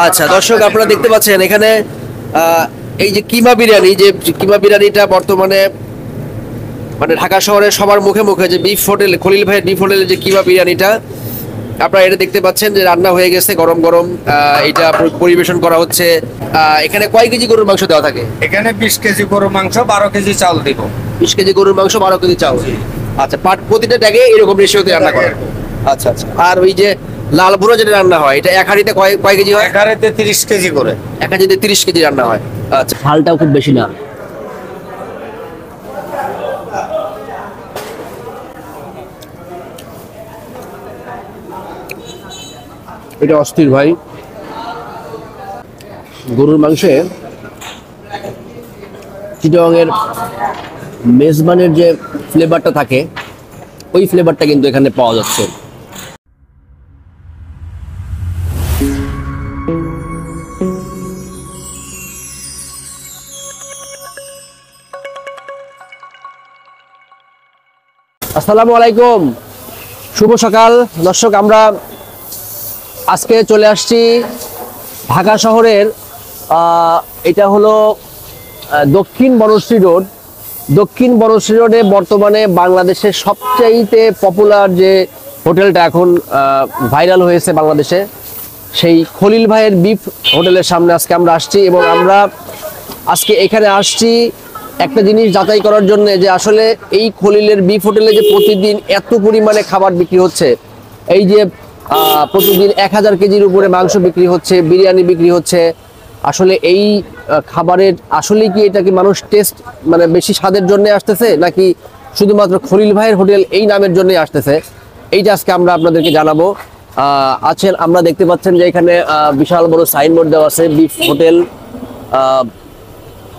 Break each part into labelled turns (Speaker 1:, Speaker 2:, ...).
Speaker 1: আচ্ছা দর্শক, আপনারা দেখতে পাচ্ছেন এখানে এই যে কিমা বিরিয়ানি, যে কিমা বিরিয়ানিটা বর্তমানে মানে ঢাকা শহরে সবার মুখে মুখে, যে বিফ হোটেল, খলিল ভাইয়ের বিফ হোটেলের যে কিমা বিরিয়ানিটা, আপনারা এটা দেখতে পাচ্ছেন যে রান্না হয়ে গেছে, গরম গরম এটা পরিবেশন করা হচ্ছে। এখানে কয় কেজি গরুর মাংস দেওয়া থাকে?
Speaker 2: এখানে 20 কেজি গরুর মাংস, 12 কেজি চাল দিব।
Speaker 1: 20 কেজি গরুর মাংস, 12 কেজি চাল। আচ্ছা, প্রতিটা ট্যাগে এরকম রেশিওতে রান্না করে? আচ্ছা আচ্ছা। আর ওই যে লাল ভুনা যেটা রান্না হয়, এটা এক হাঁড়িতে কয় কেজি হয়?
Speaker 2: এক হাঁড়িতে 30 কেজি করে।
Speaker 1: এক হাঁড়িতে 30 কেজি রান্না হয়। আচ্ছা, ঝালটাও খুব বেশি না। এটা অস্থির ভাই। গরুর মাংসে চিটাগাংয়ের মেজবানের যে ফ্লেভারটা থাকে, ওই ফ্লেভারটা কিন্তু এখানে পাওয়া যাচ্ছে। আসসালামু আলাইকুম, শুভ সকাল দর্শক। আমরা আজকে চলে আসছি ঢাকা শহরের, এটা হলো দক্ষিণ বনশ্রী রোড। দক্ষিণ বনশ্রী রোডে বর্তমানে বাংলাদেশের সবচাইতে পপুলার যে হোটেলটা এখন ভাইরাল হয়েছে বাংলাদেশে, সেই খলিল ভাইয়ের বিফ হোটেলের সামনে আজকে আমরা আসছি। এবং আমরা আজকে এখানে আসছি একটা জিনিস যাচাই করার জন্য, যে আসলে এই খলিলের বিফ হোটেলে যে প্রতিদিন এত পরিমাণে খাবার বিক্রি হচ্ছে, এই যে প্রতিদিন 1000 কেজির উপরে মাংস বিক্রি হচ্ছে, বিরিয়ানি বিক্রি হচ্ছে, আসলে এই খাবারের আসলে কি এটা কি মানুষ টেস্ট মানে বেশি স্বাদের জন্য আসতেছে, নাকি শুধুমাত্র খলিল ভাইয়ের হোটেল এই নামের জন্যই আসতেছে, এইটা আজকে আমরা আপনাদেরকে জানাবো। আছেন, আমরা দেখতে পাচ্ছেন যে এখানে বিশাল বড় সাইনবোর্ড দেওয়া আছে, বিফ হোটেল,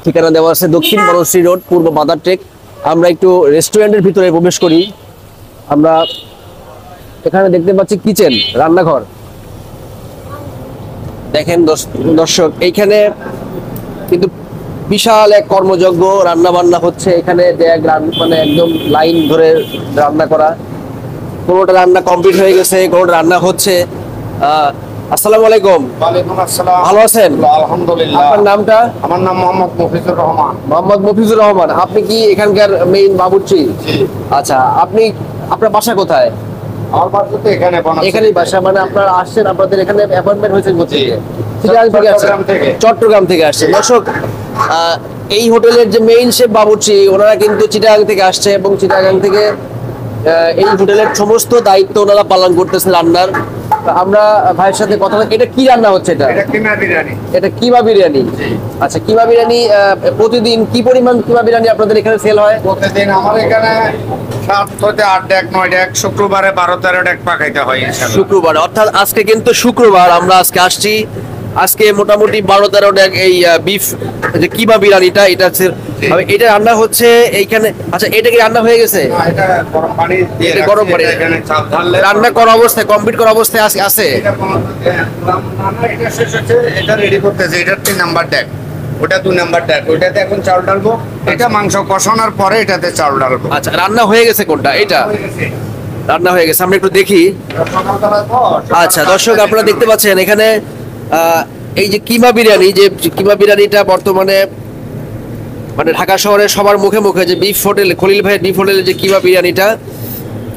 Speaker 1: ঠিকানা দেওয়া আছে দক্ষিণ বনশ্রী রোড, পূর্ব বাজার টেক। আমরা একটু রেস্টুরেন্টের ভিতরে প্রবেশ করি। আমরা এখানে দেখতে পাচ্ছি কিচেন, রান্নাঘর। দেখেন দর্শক, এইখানে কিন্তু বিশাল এক কর্মযজ্ঞ, রান্না বান্না হচ্ছে এখানে। মানে একদম লাইন ধরে রান্না করা, কোনোটা রান্না কমপ্লিট হয়ে গেছে, কোনোটা রান্না হচ্ছে। আসসালামু আলাইকুম।
Speaker 2: ওয়ালাইকুম আসসালাম।
Speaker 1: ভালো আছেন?
Speaker 2: আলহামদুলিল্লাহ।
Speaker 1: আপনার নামটা?
Speaker 2: আমার নাম মোহাম্মদ মফিজুর রহমান।
Speaker 1: মোহাম্মদ মফিজুর রহমান। আপনি কি এখানকার মেইন বাবুর্চি? আচ্ছা, আপনার বাসা কোথায়?
Speaker 2: আমার বাসা তো এখানে,
Speaker 1: এখানেই বাসা। মানে আপনারা আসছেন, আপনাদের এখানে অ্যাপয়েন্টমেন্ট হয়েছে কোথায়? চট্টগ্রাম থেকে আসছে। দর্শক, এই হোটেলের যে মেইন শেফ বাবুর্চি, ওনারা কিন্তু চিটাগাং থেকে আসছে, এবং চিটাগাং থেকে এই হোটেলের সমস্ত দায়িত্ব ওনারা পালন করতেছে রান্নার। আমরা ভাইয়ের সাথে কথা বলি। এটা কি রান্না হচ্ছে?
Speaker 2: এটা কিমা বিরিয়ানি।
Speaker 1: এটা কিমা বিরিয়ানি। আচ্ছা, কিমা বিরিয়ানি প্রতিদিন কি পরিমাণ কিমা বিরিয়ানি আপনাদের এখানে সেল হয়?
Speaker 2: প্রতিদিন আমার এখানে 7 থেকে 8 ডেক 9 ডেক, শুক্রবারে 12-13 ডেক পাকাইতে হয় ইনশাআল্লাহ।
Speaker 1: শুক্রবার, অর্থাৎ আজকে কিন্তু শুক্রবার, আমরা আজকে আসছি। আজকে মোটামুটি 12-13 ডেক এই বিফ যে কিমা বিরিয়ানিটা, এটা রান্না হচ্ছে এইখানে। আচ্ছা, এটা কি রান্না হয়ে গেছে?
Speaker 2: এটা গরম পানি দিয়ে,
Speaker 1: এটা গরম পানি
Speaker 2: এখানে চাল ঢাললে
Speaker 1: রান্না করা অবস্থায়, কমপ্লিট করা অবস্থায় আছে।
Speaker 2: এটা শেষ হচ্ছে, এটা রেডি করতেছে। এটা 3 নাম্বার ডেক, ওটা 2 নাম্বার ডেক। ওইটাতে এখন চাল ঢালবো। এটা মাংস কষানোর পরে এটাতে চাল ঢালবো।
Speaker 1: আচ্ছা, রান্না হয়ে গেছে কোনটা? এটা রান্না হয়ে গেছে, আমরা একটু দেখি। আচ্ছা দর্শক, আপনারা দেখতে পাচ্ছেন এখানে এই যে কিমা বিরিয়ানি, যে কিমা বিরিয়ানিটা বর্তমানে মানে ঢাকা শহরে সবার মুখে মুখে, যে বিফ হোটেল, খলিল ভাইয়ের বিফ হোটেলের যে কিমা বিরিয়ানিটা,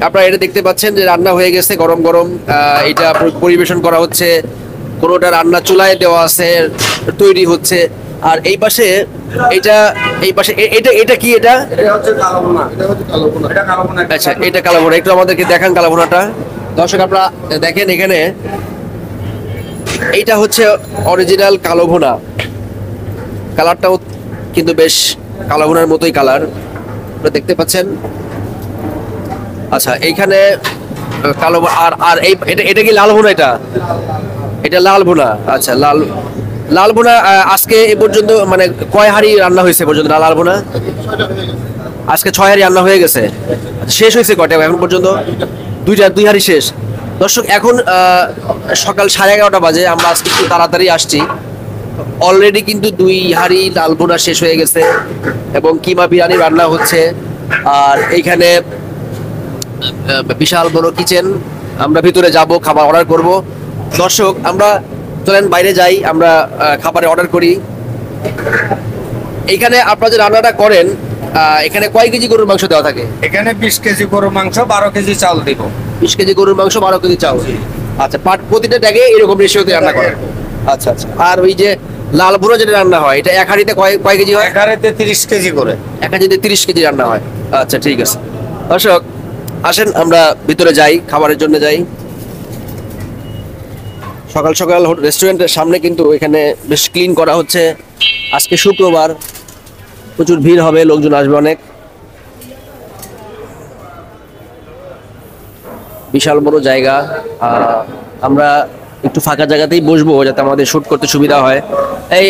Speaker 1: আপনারা এটা দেখতে পাচ্ছেন যে রান্না হয়ে গেছে, গরম গরম এটা পরিবেশন করা হচ্ছে। কোনোটা রান্না চুলায় দেওয়া আছে, তৈরি হচ্ছে। আর এই পাশে এটা কি? এটা
Speaker 2: হচ্ছে কালো ভুনা। এটা হচ্ছে কালো ভুনা। এটা কালো ভুনা।
Speaker 1: আচ্ছা, এটা কালো ভুনা। একটু আমাদেরকে দেখান কালো ভুনাটা। দর্শক, আপনারা দেখেন এখানে, এইটা হচ্ছে অরিজিনাল কালো ভুনা। কালারটাও কিন্তু বেশ কালো ভুনার মতোই কালার, আপনারা দেখতে পাচ্ছেন। আচ্ছা, এইখানে কালো, আর এটা কি লাল ভুনা? এটা লাল ভুনা। আচ্ছা, লাল ভুনা আজকে এ পর্যন্ত মানে কয় হাঁড়ি রান্না হয়েছে পর্যন্ত? লাল ভুনা আজকে 6 হাঁড়ি রান্না হয়ে গেছে। শেষ হয়েছে কয়টা এখন পর্যন্ত? 2 হাঁড়ি শেষ। দর্শক, এখন সকাল 11:30 বাজে। আমরা আজকে একটু তাড়াতাড়ি আসছি। অলরেডি কিন্তু 2 হাঁড়ি লাল ভুনা শেষ হয়ে গেছে, এবং কিমা বিরিয়ানি রান্না হচ্ছে। আর এইখানে বিশাল বড় কিচেন। আমরা ভিতরে যাব, খাবার অর্ডার করব। দর্শক, আমরা চলেন বাইরে যাই, আমরা খাবারের অর্ডার করি। এইখানে আপনারা যে রান্নাটা করেন, এখানে কয় কেজি গরুর মাংস দেওয়া থাকে?
Speaker 2: এখানে 20 কেজি গরুর মাংস, 12 কেজি চাল দিব।
Speaker 1: 20 কেজি গরুর মাংস, 12 কেজি চাউল। আচ্ছা, প্রতিটা ট্যাগে এরকম রেশিওতে রান্না করেন? আচ্ছা আচ্ছা। আর ওই যে লাল ভুনা যেটা রান্না হয়, এটা এক হাঁড়িতে কয় কেজি হয়?
Speaker 2: এক হাঁড়িতে 30 কেজি করে।
Speaker 1: এক হাঁড়িতে 30 কেজি রান্না হয়। আচ্ছা, ঠিক আছে। দর্শক আসেন আমরা ভিতরে যাই, খাবারের জন্য যাই। সকাল সকাল রেস্টুরেন্টের সামনে কিন্তু এখানে বেশ ক্লিন করা হচ্ছে। আজকে শুক্রবার, প্রচুর ভিড় হবে, লোকজন আসবে অনেক। বিশাল বড় জায়গা। আমরা একটু ফাঁকা জায়গাতেই বসবো যাতে আমাদের শুট করতে সুবিধা হয়।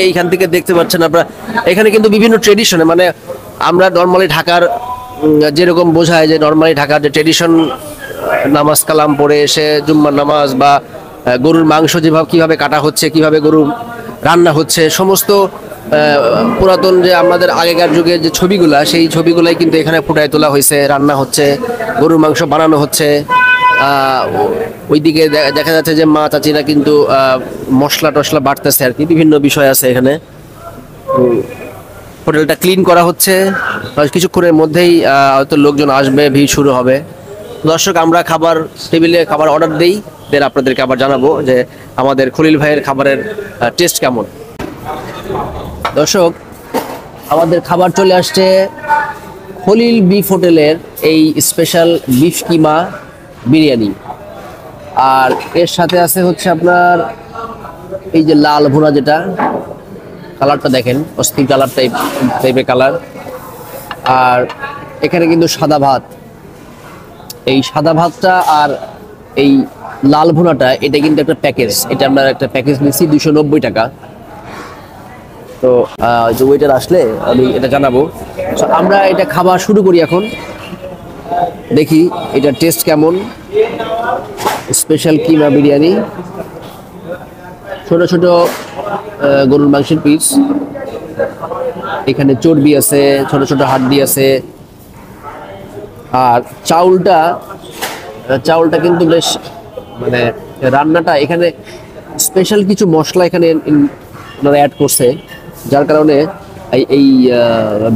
Speaker 1: এইখান থেকে দেখতে পাচ্ছেন আপনারা, এখানে কিন্তু বিভিন্ন ট্রেডিশনে, মানে আমরা নর্মালি ঢাকার যেরকম বোঝায় যে নর্মালি ঢাকার যে ট্রেডিশন, নামাজ কালাম পড়ে এসে জুম্মার নামাজ বা গরুর মাংস যেভাবে কিভাবে কাটা হচ্ছে, কিভাবে গরু রান্না হচ্ছে, সমস্ত পুরাতন যে আমাদের আগেকার যুগের যে ছবিগুলা, সেই ছবিগুলাই কিন্তু এখানে ফুটায় তোলা হয়েছে। রান্না হচ্ছে, গরুর মাংস বানানো হচ্ছে। ওইদিকে দেখা যাচ্ছে যে মা চাচিরা কিন্তু মশলা টশলা বাটতেছে আর কি, বিভিন্ন বিষয় আছে এখানে। হোটেলটা ক্লিন করা হচ্ছে, কিছুক্ষণের মধ্যেই হয়তো লোকজন আসবে, ভিড় শুরু হবে। দর্শক আমরা টেবিলে খাবার অর্ডার দিই, দেন আপনাদেরকে আবার জানাবো যে আমাদের খলিল ভাইয়ের খাবারের টেস্ট কেমন। দর্শক আমাদের খাবার চলে আসছে খলিল বিফ হোটেলের এই স্পেশাল বিফ কিমা বিরিয়ানি। আর এর সাথে আছে হচ্ছে আপনার এই যে লাল ভুনা, যেটা কালারটা দেখেন, অস্থির কালার টাইপের কালার। আর এখানে কিন্তু সাদা ভাত। এই সাদা ভাতটা আর এই লাল ভুনাটা, এটা কিন্তু একটা প্যাকেজ। এটা আমরা একটা প্যাকেজ নিচ্ছি 290 টাকা। তো যে ওয়েটার আসলে আমি এটা জানাবো। আমরা এটা খাবার শুরু করি এখন, দেখি এটার টেস্ট কেমন। স্পেশাল কিমা বিরিয়ানি, ছোট ছোট গরুর মাংসের পিস, এখানে চর্বি আছে, ছোট ছোট হাড্ডি আছে। আর চাউলটা কিন্তু বেশ, মানে রান্নাটা এখানে স্পেশাল কিছু মশলা এখানে ওনারা অ্যাড করছে, যার কারণে এই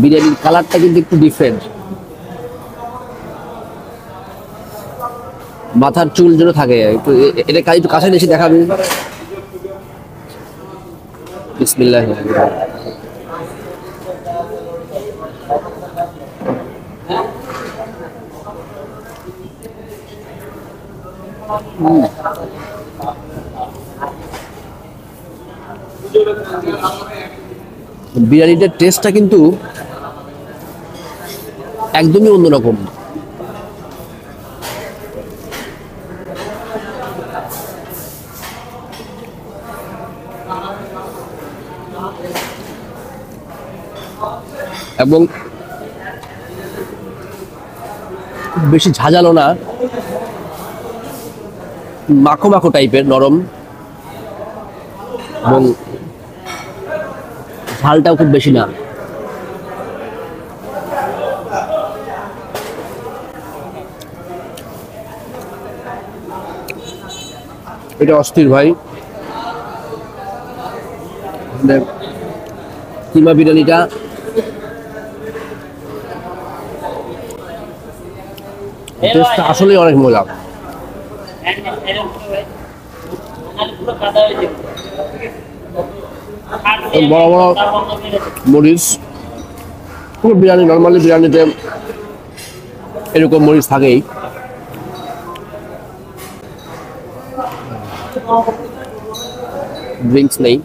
Speaker 1: বিরিয়ানির কালারটা কিন্তু একটু ডিফারেন্ট। মাথার চুল যেন থাকে একটু, এটা একটু কাছে এসে দেখাবি। বিসমিল্লাহ। বিরিয়ানিটার টেস্টটা কিন্তু একদমই অন্যরকম। এবং বেশি ঝাঁঝালো না, মাখো মাখো টাইপের, নরম, এবং ঝালটাও খুব বেশি না। এটা অস্থির ভাই। কিমা বিরিয়ানিটা টেস্টটা আসলেই অনেক মজা। বড় বড় মরিচ, বিরিয়ানি নর্মালি বিরিয়ানিতে এরকম মরিচ থাকেই। ড্রিঙ্কস নেই।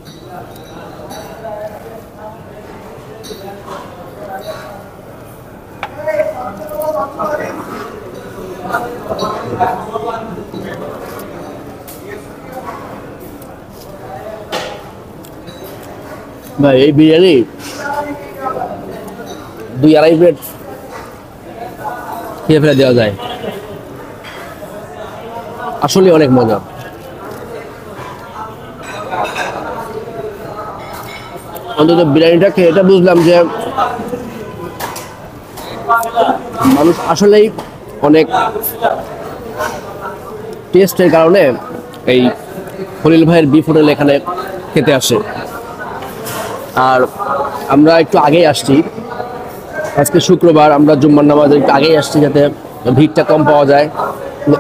Speaker 1: ভাই এই বিরিয়ানি 2-2.5 প্লেট খেয়ে ফেলে দেওয়া যায়, আসলে অনেক মজা। অন্তত বিরিয়ানিটা খেয়ে এটা বুঝলাম যে মানুষ আসলেই অনেক টেস্টের কারণে এই খলিল ভাইয়ের বিফ হোটেল এখানে খেতে আসে। আর আমরা একটু আগেই আসছি, আজকে শুক্রবার, আমরা জুম্মার নামাজের একটু আগেই আসছি যাতে ভিড়টা কম পাওয়া যায়,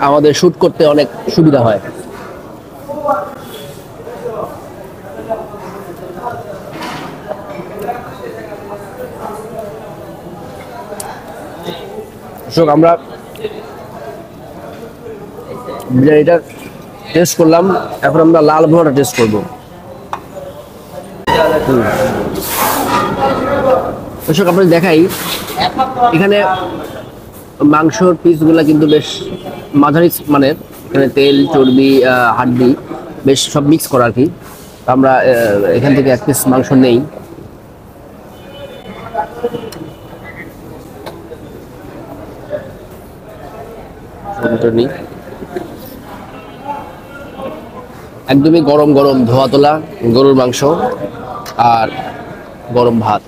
Speaker 1: আমাদের শ্যুট করতে অনেক সুবিধা হয়। আমরা বিরিয়ানিটা টেস্ট করলাম, এখন আমরা লাল ভুনাটা টেস্ট করবো। দর্শক আপনাদের দেখাই, এখানে মাংসর পিসগুলো কিন্তু বেশ মাঝারি মানের, এখানে তেল, চর্বি, হাড্ডি বেশ সব মিক্স করা আর কি। আমরা এখান থেকে এক পিস মাংস নেই। একদমই গরম গরম ধোয়া তোলা গরুর মাংস আর গরম ভাত।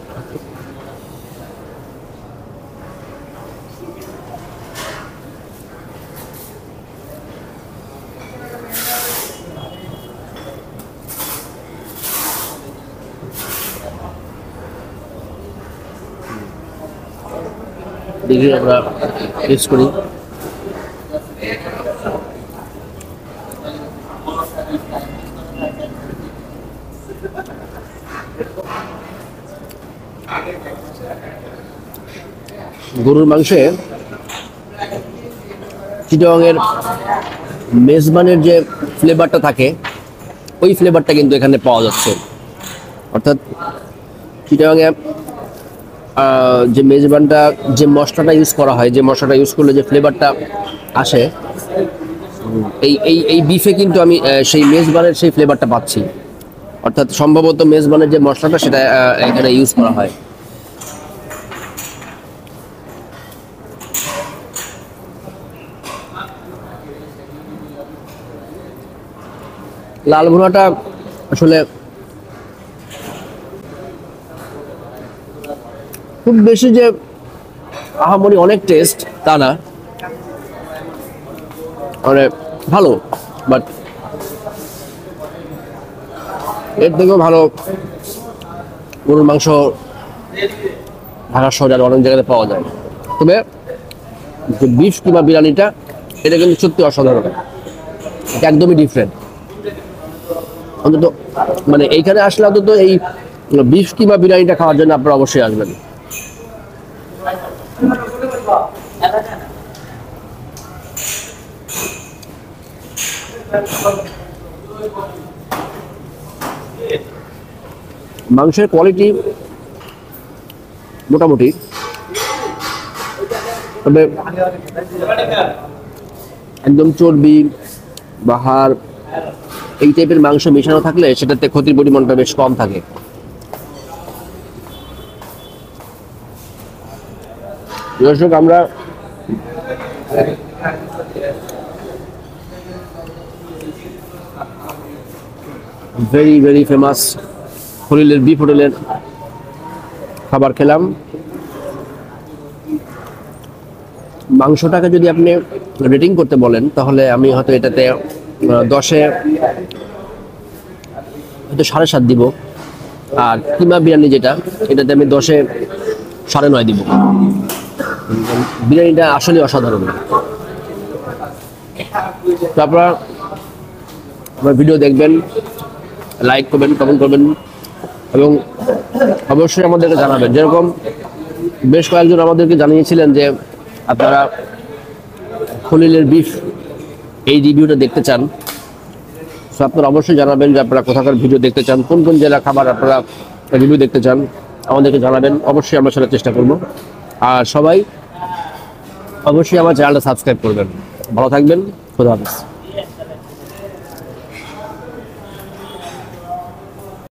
Speaker 1: দেখি আমরা টেস্ট করি। গরুর মাংসে চিটাগাংয়ের মেজবানের যে ফ্লেভারটা থাকে ওই ফ্লেভারটা কিন্তু এখানে পাওয়া যাচ্ছে। অর্থাৎ চিটাগাংয়ে যে মেজবানটা, যে মশলাটা ইউজ করা হয়, যে মশলাটা ইউজ করলে যে ফ্লেভারটা আসে, এই এই এই বিফে কিন্তু আমি সেই মেজবানের সেই ফ্লেভারটা পাচ্ছি। অর্থাৎ সম্ভবত মেজবানের যে মশলাটা সেটা এখানে ইউজ করা হয়। লাল ভুনাটা আসলে খুব বেশি যে আহামরি অনেক টেস্ট তা না, মানে ভালো, বাট এর থেকেও ভালো গরুর মাংস ঢাকা শহরে আর অনেক জায়গাতে পাওয়া যায়। তবে যে বিফ কিংবা বিরিয়ানিটা, এটা কিন্তু সত্যি অসাধারণ, এটা একদমই ডিফারেন্ট। অন্তত মানে এইখানে আসলে অন্তত এই বিফ কিংবা বিরিয়ানিটা খাওয়ার জন্য আপনারা অবশ্যই আসবেন। মাংসের কোয়ালিটি মোটামুটি, তবে একদম চর্বি বা হাড় এই টাইপের মাংস মেশানো থাকলে সেটাতে ক্ষতির পরিমাণটা বেশ কম থাকে। দর্শক, আমরা ভেরি ভেরি ফেমাস খলিলের বিফ হোটেলের খাবার খেলাম। মাংসটাকে যদি আপনি রেটিং করতে বলেন তাহলে আমি হয়তো এটাতে 10-এ হয়তো 7.5 দিব, আর কিমা বিরিয়ানি যেটা, এটাতে আমি 10-এ 9.5 দিব। বিরিয়ানিটা আসলে অসাধারণ। তো আপনারা আমার ভিডিও দেখবেন, লাইক করবেন, কমেন্ট করবেন এবং অবশ্যই আমাদেরকে জানাবেন। যেরকম বেশ কয়েকজন আমাদেরকে জানিয়েছিলেন যে আপনারা খলিলের বিফ এই রিভিউটা দেখতে চান। সো আপনারা অবশ্যই জানাবেন যে আপনারা কোথাকার ভিডিও দেখতে চান, কোন কোন জেলার খাবার আপনারা রিভিউ দেখতে চান, আমাদেরকে জানাবেন। অবশ্যই আমরা সেটা চেষ্টা করব। আর সবাই অবশ্যই আমার চ্যানেলটা সাবস্ক্রাইব করবেন। ভালো থাকবেন, খোদা হাফেজ।